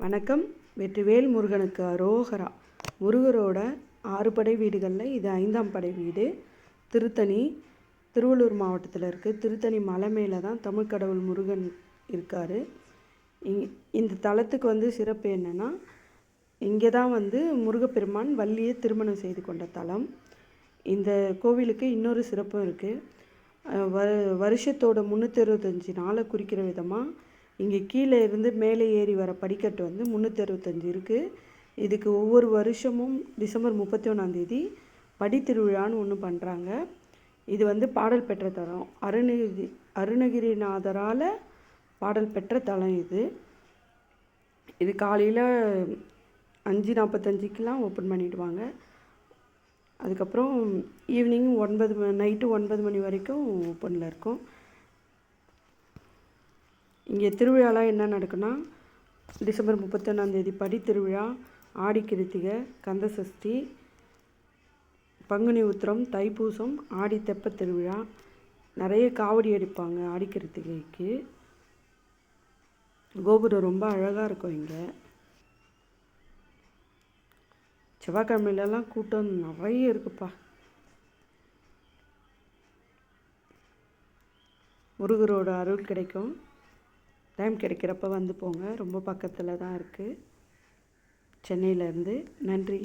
வணக்கம். வெற்றிவேல் முருகனுக்கு அரோகரா. முருகரோட 6 படை வீடுகளில் இது 5ஆம் படை வீடு. திருத்தணி, திருவள்ளூர் மாவட்டத்தில் இருக்குது. திருத்தணி மலை மேலே தான் தமிழ் கடவுள் முருகன் இருக்கார். இந்த தலத்துக்கு சிறப்பு என்னென்னா, இங்கே தான் முருகப்பெருமான் வள்ளியை திருமணம் செய்து கொண்ட தலம். இந்த கோவிலுக்கு இன்னொரு சிறப்பும் இருக்குது. வருஷத்தோட 365 நாளை குறிக்கிற விதமாக இங்கே கீழே இருந்து மேலே ஏறி வர படிக்கட்டு 365 இருக்குது. இதுக்கு ஒவ்வொரு வருஷமும் டிசம்பர் 31ஆம் படி திருவிழான்னு ஒன்று பண்ணுறாங்க. இது பாடல் பெற்ற தலம். அருணகிரிநாதரால் பாடல் பெற்ற தலம் இது காலையில் 5:45 ஓப்பன் பண்ணிவிடுவாங்க. அதுக்கப்புறம் ஈவினிங் நைட்டு 9 மணி வரைக்கும் ஓப்பனில் இருக்கும். இங்கே திருவிழாலாம் என்ன நடக்குன்னா, டிசம்பர் 31ஆம் படி திருவிழா, ஆடி கிருத்திகை, கந்த சஷ்டி, பங்குனி உத்திரம், தைப்பூசம், ஆடி தெப்ப திருவிழா, நிறைய காவடி அடிப்பாங்க ஆடி கிருத்திகைக்கு. கோபுரம் ரொம்ப அழகாக இருக்கும். இங்கே செவ்வாய்க்கிழமையிலலாம் கூட்டம் நிறைய இருக்குப்பா. முருகரோட அருள் கிடைக்கும். டைம் கிடைக்கிறப்ப போங்க. ரொம்ப பக்கத்தில் தான் இருக்குது சென்னையிலேருந்து. நன்றி.